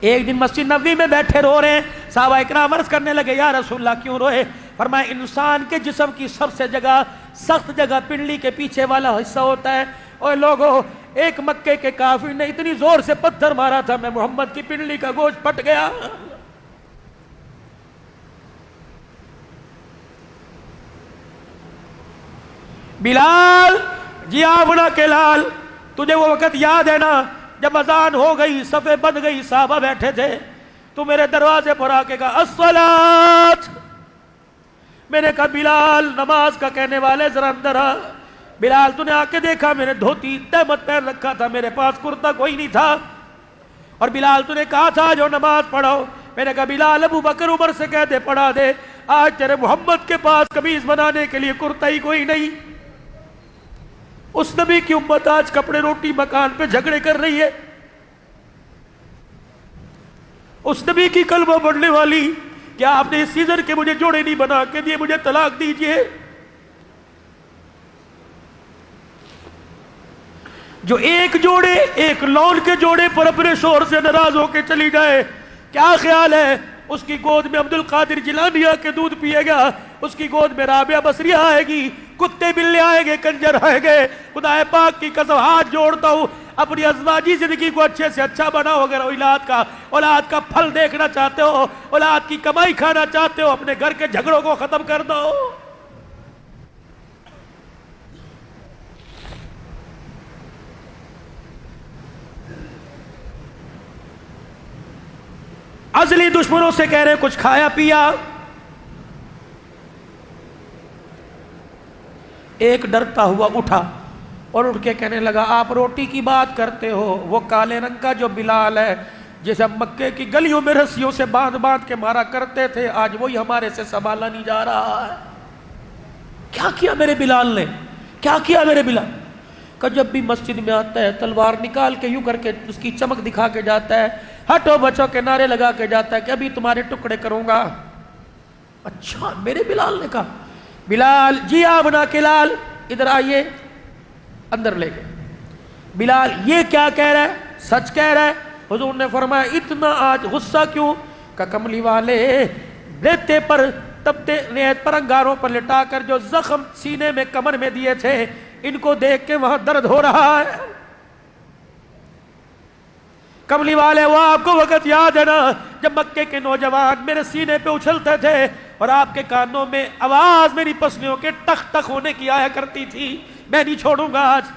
ایک دن مسجد نبوی میں بیٹھے رو رہے ہیں، صحابہ اکرام عرض کرنے لگے یا رسول اللہ کیوں روئے؟ فرمایا انسان کے جسم کی سب سے سخت جگہ پنڈلی کے پیچھے والا حصہ ہوتا ہے۔ اور لوگوں، ایک مکے کے کافر نے اتنی زور سے پتھر مارا تھا، میں محمد کی پنڈلی کا گوشت پھٹ گیا۔ بلال، جی آبنا کے لال، تجھے وہ وقت یاد ہے نا جب اذان ہو گئی، صفیں بند گئی، صحابہ بیٹھے تھے، تو میرے دروازے پر آ کے کہا الصلاۃ۔ میں نے کہا بلال، نماز کا کہنے والے ذرا اندر آ۔ بلال، تو نے آ کے دیکھا میں نے دھوتی تہمت پہن رکھا تھا، میرے پاس کرتا کوئی نہیں تھا، اور بلال تو نے کہا تھا جو نماز پڑھو۔ میں نے کہا بلال، ابو بکر عمر سے کہہ دے پڑھا دے، آج تیرے محمد کے پاس قمیص بنانے کے لیے کرتا ہی کوئی نہیں۔ اس نبی کی امت آج کپڑے روٹی مکان پہ جھگڑے کر رہی ہے، اس نبی کی کلمہ پڑھنے والی، کیا آپ نے اس سیزن کے مجھے جوڑے نہیں بنا کے دیے، مجھے طلاق دیجئے۔ جو ایک جوڑے، ایک لون کے جوڑے پر اپنے شوہر سے ناراض ہو کے چلی جائے، کیا خیال ہے اس کی گود میں عبد القادر جیلانی آ کے دودھ پیے گا، اس کی گود میں رابعہ بصری آئے گی، کتے بلے آئیں گے، کنجر آئیں گے۔ خدا پاک کی قسم ہاتھ جوڑتا ہوں، اپنی ازواجی زندگی کو اچھے سے اچھا بناؤ۔ اگر اولاد کا پھل دیکھنا چاہتے ہو، اولاد کی کمائی کھانا چاہتے ہو، اپنے گھر کے جھگڑوں کو ختم کر دو۔ ازلی دشمنوں سے کہہ رہے کچھ کھایا پیا؟ ایک ڈرتا ہوا اٹھا اور اٹھ کے کہنے لگا آپ روٹی کی بات کرتے ہو، وہ کالے رنگ کا جو بلال ہے جسے ہم مکے کی گلیوں میں رسیوں سے باندھ باندھ کے مارا کرتے تھے، آج وہی ہمارے سے سنبھالا نہیں جا رہا ہے۔ کیا کیا میرے بلال نے؟ کیا کیا میرے بلال؟ کہ جب بھی مسجد میں آتا ہے تلوار نکال کے یوں کر کے اس کی چمک دکھا کے جاتا ہے، ہٹو بچوں کے نعرے لگا کے جاتا ہے کہ ابھی تمہارے ٹکڑے کروں گا۔ اچھا، میرے بلال نے کہا بلال، جی آبنا کے لال، ادھر آئیے، اندر لے گئے۔ بلال، یہ کیا کہہ رہا ہے؟ سچ کہہ رہا ہے؟ حضور نے فرمایا اتنا آج غصہ کیوں؟ کہ کملی والے ریتے پر تپتے ریت پر انگاروں پر لٹا کر جو زخم سینے میں کمر میں دیے تھے، ان کو دیکھ کے وہاں درد ہو رہا ہے۔ کملی والے، وہ آپ کو وقت یاد ہے نا جب مکے کے نوجوان میرے سینے پہ اچھلتے تھے اور آپ کے کانوں میں آواز میری پسلیوں کے ٹخ ٹخ ہونے کی آیا کرتی تھی؟ میں نہیں چھوڑوں گا آج۔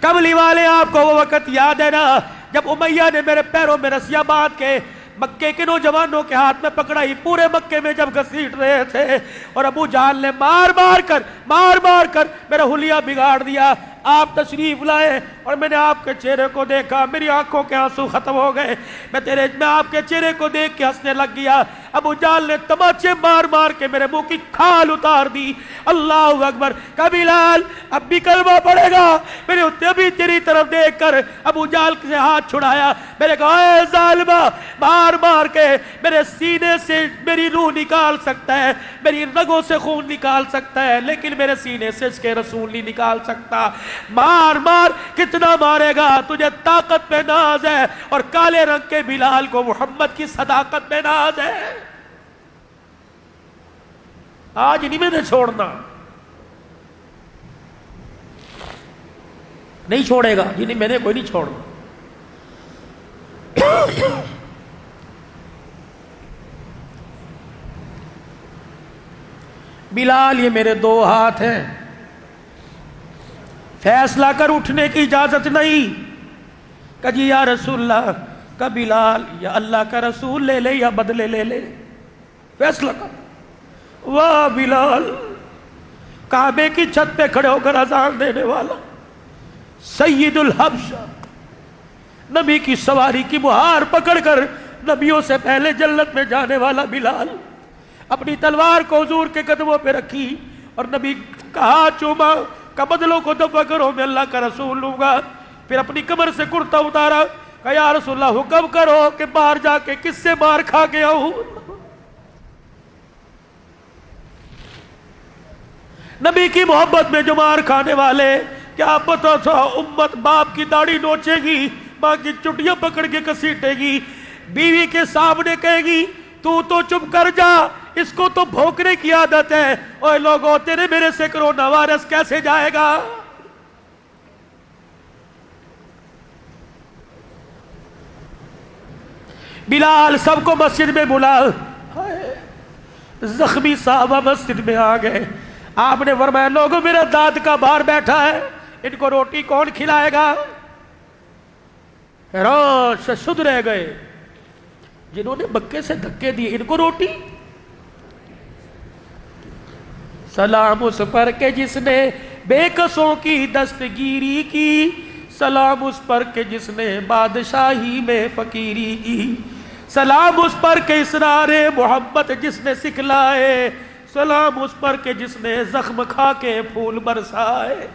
کملی والے، آپ کو وہ وقت یاد ہے نا جب امیہ نے میرے پیروں میں رسیاں باندھ کے مکے کے نوجوانوں کے ہاتھ میں پکڑائی، پورے مکے میں جب گھسیٹ رہے تھے، اور ابو جہل نے مار مار کر میرا حلیہ بگاڑ دیا، آپ تشریف لائے اور میں نے آپ کے چہرے کو دیکھا، میری آنکھوں کے آنسو ختم ہو گئے، میں آپ کے چہرے کو دیکھ کے ہنسنے لگ گیا۔ ابو جہل نے تماچے مار مار کے میرے منہ کی کھال اتار دی۔ اللہ اکبر! کہ بلال اب بھی کلمہ پڑے گا؟ میں نے ابھی تیری طرف دیکھ کر ابو جہل سے ہاتھ چھڑایا، میں نے کہا اے ظالمہ، مار مار کے میرے سینے سے میری روح نکال سکتا ہے، میری رگوں سے خون نکال سکتا ہے، لیکن میرے سینے سے اس کے رسول نہیں نکال سکتا۔ مار مار، کتنا مارے گا؟ تجھے طاقت پہ ناز ہے، اور کالے رنگ کے بلال کو محمد کی صداقت پہ ناز ہے۔ آج نہیں میں نے چھوڑنا، نہیں چھوڑے گا جی، نہیں میں نے کوئی نہیں چھوڑنا۔ بلال، یہ میرے دو ہاتھ ہیں، فیصلہ کر اٹھنے کی اجازت نہیں۔ کہ جی یا رسول اللہ، کہ بلال یا اللہ کا رسول لے لے یا بدلے لے لے، فیصلہ کر۔ واہ بلال، کعبے کی چھت پہ کھڑے ہو کر اذان دینے والا، سید الحبشہ، نبی کی سواری کی مہار پکڑ کر نبیوں سے پہلے جنت میں جانے والا بلال، اپنی تلوار کو حضور کے قدموں پہ رکھی اور نبی کا ہاتھ چوما کہ بدلوں کو دفع کرو، میں اللہ کا رسول لوں گا۔ پھر اپنی کمر سے کرتا اتارا کہ یا رسول اللہ حکم کرو کہ باہر جا کے کس سے مار کھا گیا ہوں۔ نبی کی محبت میں جو مار کھانے والے کیا پتا تھا امت باپ کی داڑھی نوچے گی، ماں کی چٹیاں پکڑ کے گھسیٹے گی، بیوی کے سامنے کہے گی تو چپ کر جا، اس کو تو بھونکنے کی عادت ہے۔ اوے لوگوں، تیرے میرے سے کرونا وائرس کیسے جائے گا؟ بلال سب کو مسجد میں بلا، زخمی صحابہ مسجد میں آ گئے۔ آپ نے فرمایا لوگوں، میرا دانت کا بار بیٹھا ہے، ان کو روٹی کون کھلائے گا؟ حیران سے سدھ رہ گئے، جنہوں نے مکے سے دھکے دیے ان کو روٹی؟ سلام اس پر کہ جس نے بے کسوں کی دستگیری کی، سلام اس پر کہ جس نے بادشاہی میں فقیری کی، سلام اس پر کہ اسرار محبت جس نے سکھلائے، سلام اس پر کہ جس نے زخم کھا کے پھول برسائے۔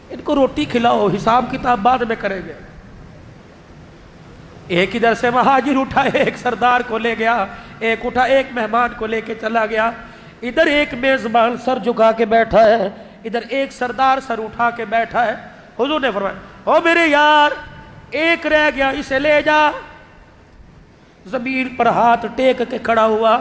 ان کو روٹی کھلاؤ، حساب کتاب بعد میں کریں گے۔ ایک ادھر سے مہاجر اٹھا، ایک سردار کو لے گیا، ایک اٹھا ایک مہمان کو لے کے چلا گیا۔ ادھر ایک میزبان سر جھکا کے بیٹھا ہے، ادھر ایک سردار سر اٹھا کے بیٹھا ہے۔ حضور نے فرمایا او میرے یار، ایک رہ گیا، اسے لے جا۔ زمین پر ہاتھ ٹیک کے کھڑا ہوا۔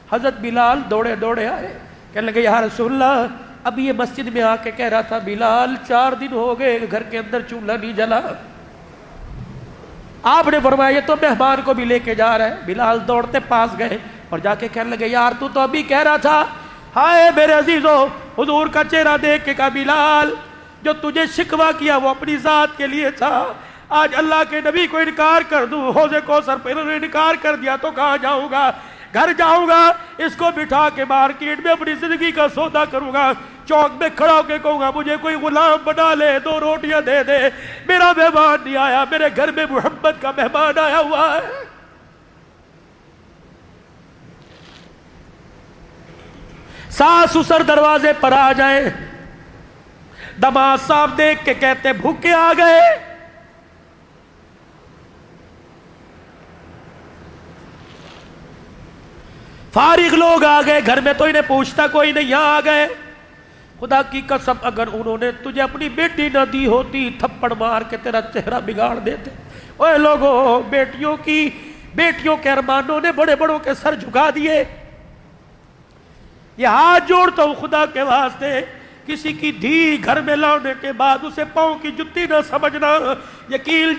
حضرت بلال دوڑے دوڑے آئے، کہنے لگے یا رسول اللہ، اب یہ مسجد میں آ کے کہہ رہا تھا بلال 4 دن ہو گئے گھر کے اندر چولہا نہیں جلا۔ آپ نے فرمایا یہ تو مہمان کو بھی لے کے جا رہا ہے۔ بلال دوڑتے پاس گئے اور جا کے کہنے لگے یار تو ابھی کہہ رہا تھا، ہائے میرے عزیزو، حضور کا چہرہ دیکھ کے کہا بلال جو تجھے شکوہ کیا وہ اپنی ذات کے لیے تھا، آج اللہ کے نبی کو انکار کر دوں، حوض کوثر پہ انہوں نے انکار کر دیا تو کہاں جاؤں گا؟ گھر جاؤں گا، اس کو بٹھا کے مارکیٹ میں اپنی زندگی کا سودا کروں گا، چوک میں کھڑا ہو کے کہوں گا مجھے کوئی غلام بنا لے، 2 روٹیاں دے دے، میرا مہمان نہیں آیا، میرے گھر میں محمد کا مہمان آیا ہوا ہے۔ ساس سسر دروازے پر آ جائے، دماد صاحب دیکھ کے کہتے بھوکے آ گئے۔ فارغ لوگ آ گئے، گھر میں تو انہیں پوچھتا کوئی نہیں، یہاں آ گئے۔ خدا کی قسم اگر انہوں نے تجھے اپنی بیٹی نہ دی ہوتی تھپڑ مار کے تیرا چہرہ بگاڑ دیتے۔ اوے لوگوں، بیٹیوں کے ارمانوں نے بڑے بڑوں کے سر جھکا دیے۔ یہ ہاتھ جوڑتا ہوں خدا کے واسطے، کسی کی دھی گھر میں لانے کے بعد اسے پاؤں کی جتی نہ سمجھنا۔ یقین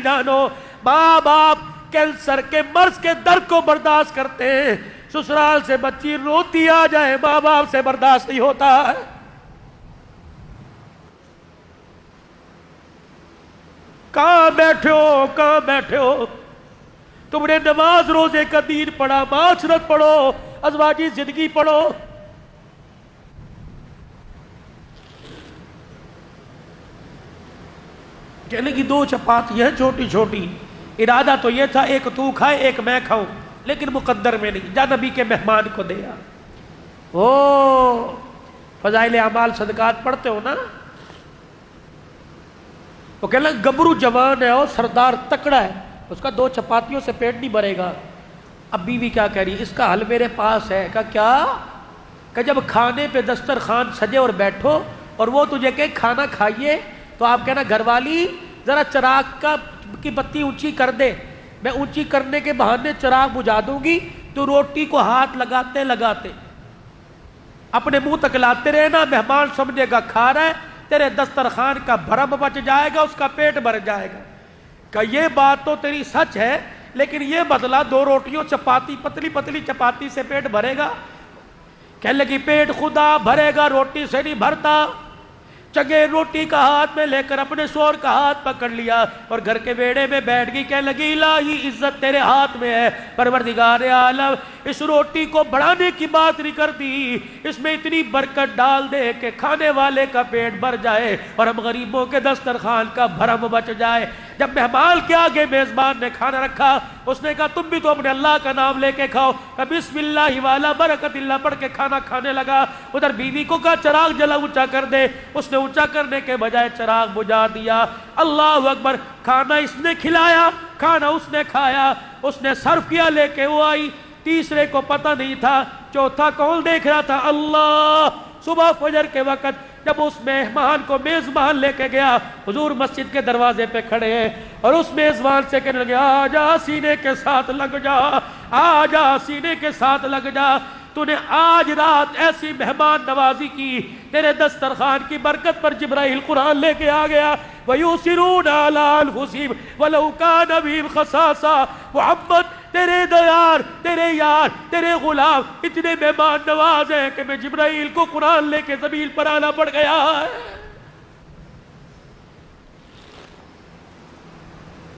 جانو، ماں باپ کینسر کے مرض کے درد کو برداشت کرتے ہیں، سسرال سے بچی روتی آ جائے ماں باپ سے برداشت نہیں ہوتا ہے۔ کہاں بیٹھے ہو؟ تم نے نماز روزے کا دین پڑھا، معاشرت پڑھو، ازواجی زندگی پڑھو۔ کہنے کی 2 چپاتیاں چھوٹی چھوٹی، ارادہ تو یہ تھا ایک تو کھائے ایک میں کھاؤں، لیکن مقدر میں نہیں، جا نبی کے مہمان کو دیا۔ فضائل اعمال صدقات پڑھتے ہو نا؟ وہ کہنے لگا گبرو جوان ہے اور سردار تکڑا ہے، اس کا 2 چپاتیوں سے پیٹ نہیں بھرے گا۔ اب بیوی کیا کہہ رہی، اس کا حل میرے پاس ہے۔ کہا کیا؟ کہ جب کھانے پہ دسترخوان سجے اور بیٹھو اور وہ تجھے کہ کھانا کھائیے تو آپ کہنا گھر والی ذرا چراغ کی بتی اونچی کر دے، میں اونچی کرنے کے بہانے چراغ بجھا دوں گی، تو روٹی کو ہاتھ لگاتے لگاتے اپنے منہ تک لاتے رہنا، مہمان سمجھے گا کھا رہا ہے، تیرے دسترخوان کا بھرم بچ جائے گا، اس کا پیٹ بھر جائے گا۔ کہ یہ بات تو تیری سچ ہے، لیکن یہ بدلا 2 روٹیوں چپاتی، پتلی پتلی چپاتی سے پیٹ بھرے گا؟ کہنے لگی پیٹ خدا بھرے گا، روٹی سے نہیں بھرتا۔ چگے روٹی کا ہاتھ میں لے کر اپنے شوہر کا ہاتھ پکڑ لیا اور گھر کے بیڑے میں بیٹھ گئی، کہنے لگی الہی عزت تیرے ہاتھ میں ہے، پروردگار عالم اس روٹی کو بڑھانے کی بات نہیں کرتی، اس میں اتنی برکت ڈال دے کہ کھانے والے کا پیٹ بھر جائے اور ہم غریبوں کے دسترخوان کا بھرم بچ جائے۔ جب مہمان کے آگے میزبان نے کھانا رکھا، اس نے کہا تم بھی تو اپنے اللہ کا نام لے کے کھاؤ، کہ بسم اللہ والا برکت اللہ پڑھ کے کھانا کھانے لگا۔ ادھر بیوی کو کہا چراغ جلا اونچا کر دے، اس نے اونچا کرنے کے بجائے چراغ بجھا دیا۔ اللہ اکبر، کھانا اس نے کھلایا، کھانا اس نے کھایا، اس نے صرف کیا، لے کے وہ آئی، تیسرے کو پتہ نہیں تھا، چوتھا کون دیکھ رہا تھا؟ اللہ۔ صبح فجر کے وقت جب اس مہمان کو میزبان لے کے گیا، حضور مسجد کے دروازے پہ کھڑے ہیں اور اس میزبان سے کہنے لگے آ جا سینے کے ساتھ لگ جا، آ جا سینے کے ساتھ لگ جا، تو نے آج رات ایسی مہمان نوازی کی، تیرے دسترخوان کی برکت پر جبرائیل قرآن لے کے آ گیا۔ وَيُؤْثِرُونَ عَلَىٰ أَنفُسِهِمْ وَلَوْ كَانَ بِهِمْ خَصَاصَةٌ۔ محمد تیرے دیار، تیرے یار، تیرے غلام اتنے مہمان نواز ہیں کہ میں جبرائیل کو قرآن لے کے زمین پر آنا پڑ گیا ہے۔